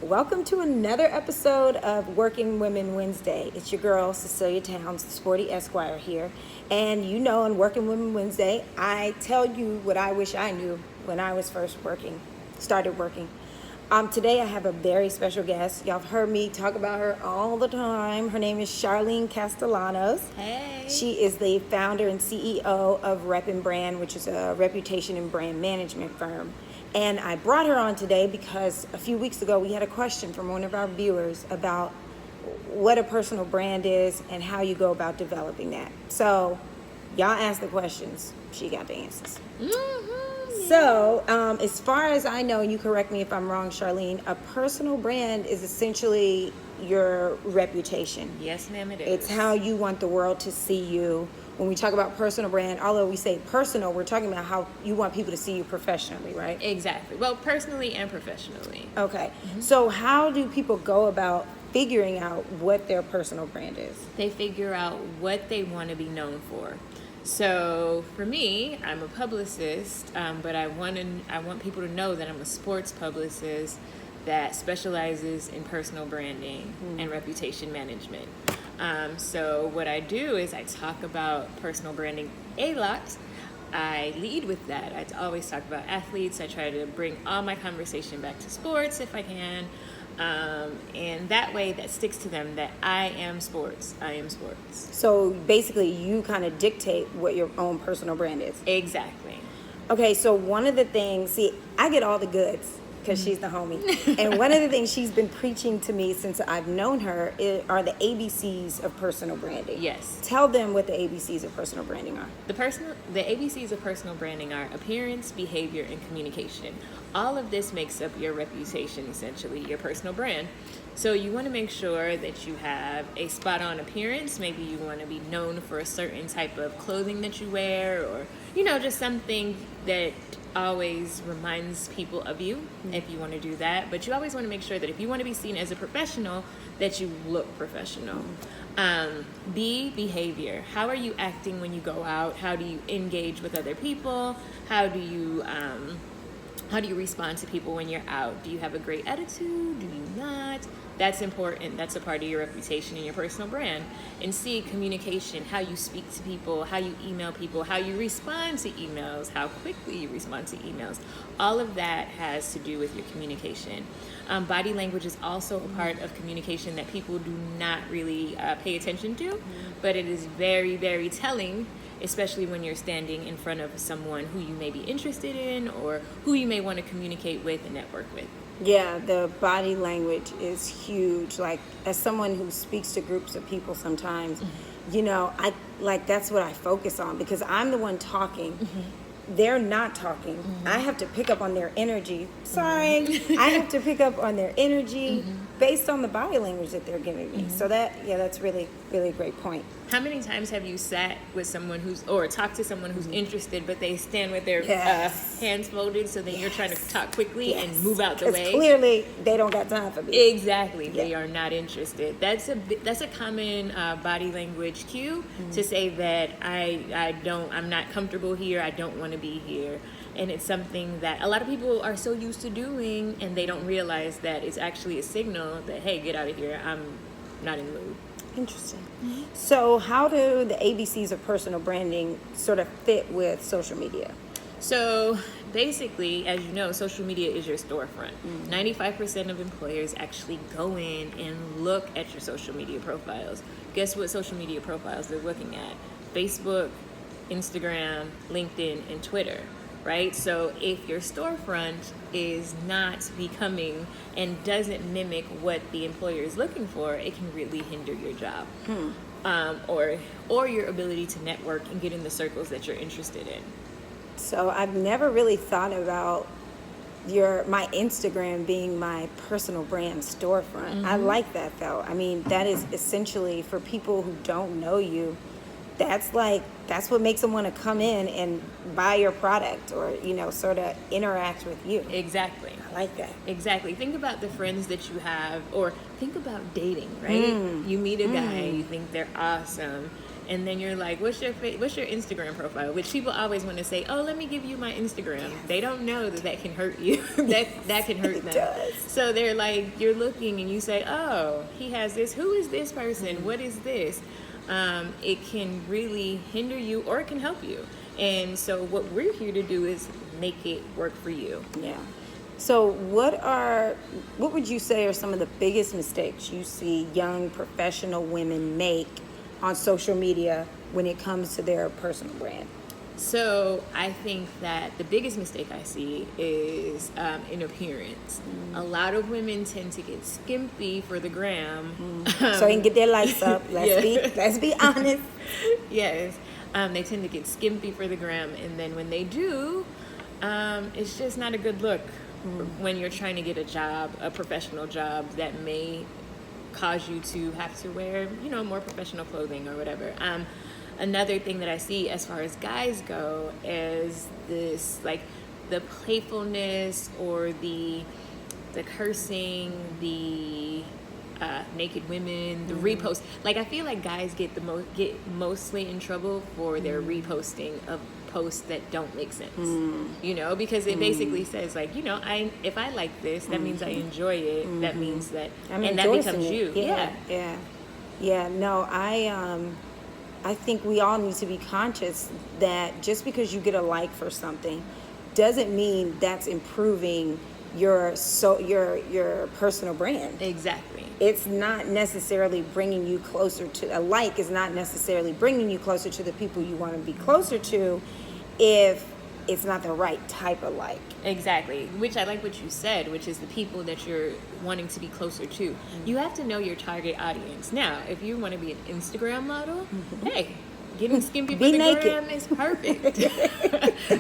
Welcome to another episode of Working Women Wednesday. It's your girl, Cecilia Towns, the Sporty Esquire here. And you know, on Working Women Wednesday, I tell you what I wish I knew when I was first started working. Today I have a very special guest. Y'all have heard me talk about her all the time. Her name is Charlene Castellanos. Hey. She is the founder and CEO of Workin Brand, which is a reputation and brand management firm. And I brought her on today because a few weeks ago we had a question from one of our viewers about what a personal brand is and how you go about developing that. So y'all asked the questions, she got the answers. Mm-hmm. So as far as I know, and you correct me if I'm wrong, Charlene, a personal brand is essentially your reputation. Yes, ma'am, it is. It's how you want the world to see you. When we talk about personal brand, although we say personal, we're talking about how you want people to see you professionally, right? Exactly. Well, personally and professionally. Okay. Mm-hmm. So how do people go about figuring out what their personal brand is? They figure out what they want to be known for. So for me, I'm a publicist, but I want people to know that I'm a sports publicist that specializes in personal branding and reputation management. So what I do is I talk about personal branding a lot. I lead with that. I always talk about athletes. I try to bring all my conversation back to sports if I can. And that way that sticks to them that I am sports. I am sports. So basically you kind of dictate what your own personal brand is. Exactly. Okay, so one of the things, I get all the goods because she's the homie. And one of the things she's been preaching to me since I've known her are the ABCs of personal branding. Yes. Tell them what the ABCs of personal branding are. The ABCs of personal branding are appearance, behavior, and communication. All of this makes up your reputation, essentially, your personal brand. So you want to make sure that you have a spot-on appearance. Maybe you want to be known for a certain type of clothing that you wear, or, just something that always reminds people of you, if you want to do that. But you always want to make sure that if you want to be seen as a professional, that you look professional. Behavior. How are you acting when you go out? How do you engage with other people? How do you respond to people when you're out? Do you have a great attitude? Do you not? That's important. That's a part of your reputation and your personal brand. And C, communication, how you speak to people, how you email people, how you respond to emails, how quickly you respond to emails. All of that has to do with your communication. Body language is also a part of communication that people do not really pay attention to, but it is very, very telling, especially when you're standing in front of someone who you may be interested in or who you may want to communicate with and network with. Yeah, the body language is huge. Like, as someone who speaks to groups of people sometimes, that's what I focus on because I'm the one talking. They're not talking. I have to pick up on their energy. I have to pick up on their energy based on the body language that they're giving me. So that's really, really a great point. How many times have you sat with someone or talked to someone who's interested, but they stand with their hands folded, so then you're trying to talk quickly and move out the way? Clearly, they don't got time for me. Exactly, they are not interested. That's a common body language cue to say that I'm not comfortable here. I don't want to be here. And it's something that a lot of people are so used to doing, and they don't realize that it's actually a signal that, hey, get out of here. I'm not in the mood. Interesting. So how do the ABCs of personal branding sort of fit with social media? So basically, as you know, social media is your storefront. 95% of employers actually go in and look at your social media profiles. Guess what social media profiles they're looking at? Facebook, Instagram, LinkedIn, and Twitter. Right? So if your storefront is not becoming and doesn't mimic what the employer is looking for, it can really hinder your job. Or your ability to network and get in the circles that you're interested in. So I've never really thought about my Instagram being my personal brand storefront. I like that though. I mean, that is essentially for people who don't know you. That's what makes them want to come in and buy your product or, sort of interact with you. Exactly. I like that. Exactly. Think about the friends that you have, or think about dating, right? You meet a guy, you think they're awesome, and then you're like, what's your Instagram profile? Which people always want to say, oh, let me give you my Instagram. Yes. They don't know that can hurt you. that can hurt them. Does. So they're like, you're looking and you say, oh, he has this. Who is this person? What is this? It can really hinder you, or it can help you. And so what we're here to do is make it work for you. Yeah. So what would you say are some of the biggest mistakes you see young professional women make on social media when it comes to their personal brand? So I think that the biggest mistake I see is in appearance. A lot of women tend to get skimpy for the gram. So they can get their likes up. Let's be honest. Yes. They tend to get skimpy for the gram, and then when they do, it's just not a good look when you're trying to get a job, a professional job that may cause you to have to wear, more professional clothing or whatever. Another thing that I see as far as guys go is this, like, the playfulness or the cursing, the naked women, the repost. Like, I feel like guys get mostly in trouble for their reposting of posts that don't make sense. Because it basically says, like, if I like this, that means I enjoy it. That means that, and that becomes you. Yeah. No, I think we all need to be conscious that just because you get a like for something doesn't mean that's improving your personal brand. Exactly. It's not necessarily bringing you closer to, a like is not necessarily bringing you closer to the people you want to be closer to if it's not the right type of like. Exactly, which I like what you said, which is the people that you're wanting to be closer to. You have to know your target audience. Now, if you want to be an Instagram model, hey, getting skimpy for the gram is perfect,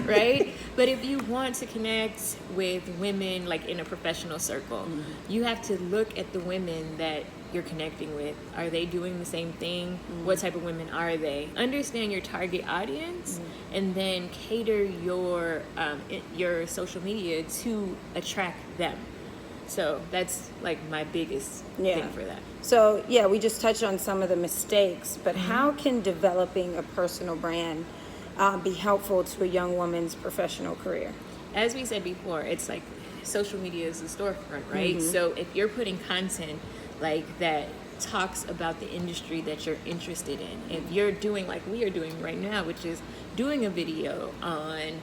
right? But if you want to connect with women, like, in a professional circle, you have to look at the women that you're connecting with. Are they doing the same thing? What type of women are they? Understand your target audience, and then cater your social media to attract them. So that's, like, my biggest thing for that. So, we just touched on some of the mistakes, but how can developing a personal brand be helpful to a young woman's professional career? As we said before, it's like social media is the storefront, right? So if you're putting content like that talks about the industry that you're interested in, if you're doing like we are doing right now, which is doing a video on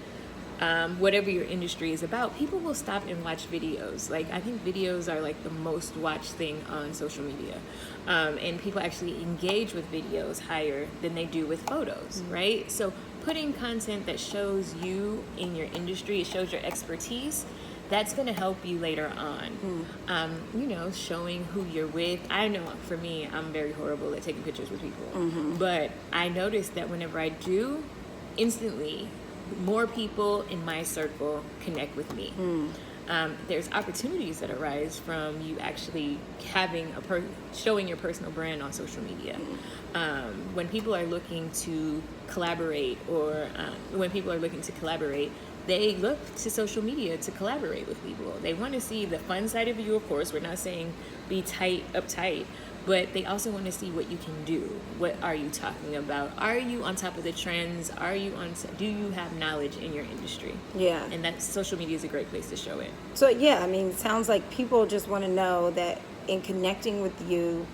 whatever your industry is about, people will stop and watch videos. Like, I think videos are like the most watched thing on social media, and people actually engage with videos higher than they do with photos, right? So putting content that shows you in your industry, it shows your expertise, that's going to help you later on. Showing who you're with. I know for me, I'm very horrible at taking pictures with people, but I noticed that whenever I do, instantly more people in my circle connect with me. There's opportunities that arise from you actually having showing your personal brand on social media. When people are looking to collaborate, they look to social media to collaborate with people. They want to see the fun side of you, of course. We're not saying be uptight, but they also want to see what you can do. What are you talking about? Are you on top of the trends? Do you have knowledge in your industry? Yeah. And that social media is a great place to show it. So, it sounds like people just want to know that in connecting with you,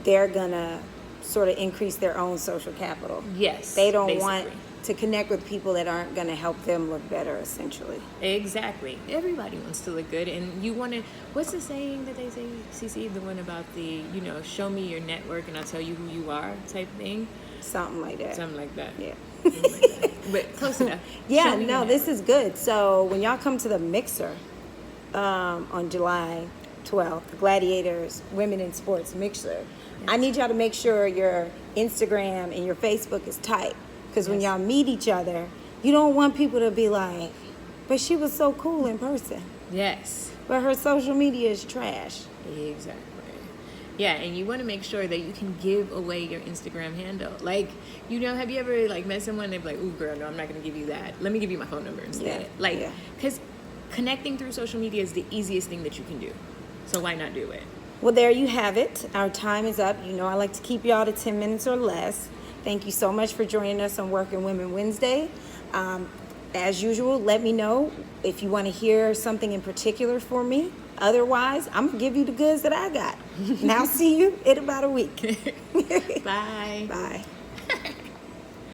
they're going to sort of increase their own social capital. Yes. They don't want to connect with people that aren't going to help them look better, essentially. Exactly. Everybody wants to look good, and you want to, what's the saying that they say, CC, the one about the, show me your network and I'll tell you who you are type thing? Something like that. Yeah. But close enough. This is good. So when y'all come to the Mixer on July 12th, the Gladiators Women in Sports Mixer, I need y'all to make sure your Instagram and your Facebook is tight. Because when y'all meet each other, you don't want people to be like, but she was so cool in person. Yes. But her social media is trash. Exactly. Yeah, and you want to make sure that you can give away your Instagram handle. Like, have you ever, met someone and they're like, ooh, girl, no, I'm not going to give you that. Let me give you my phone number instead. Because connecting through social media is the easiest thing that you can do. So why not do it? Well, there you have it. Our time is up. You know I like to keep y'all to 10 minutes or less. Thank you so much for joining us on Workin Women Wednesday. As usual, let me know if you want to hear something in particular for me. Otherwise, I'm going to give you the goods that I got. And I'll see you in about a week. Bye. Bye.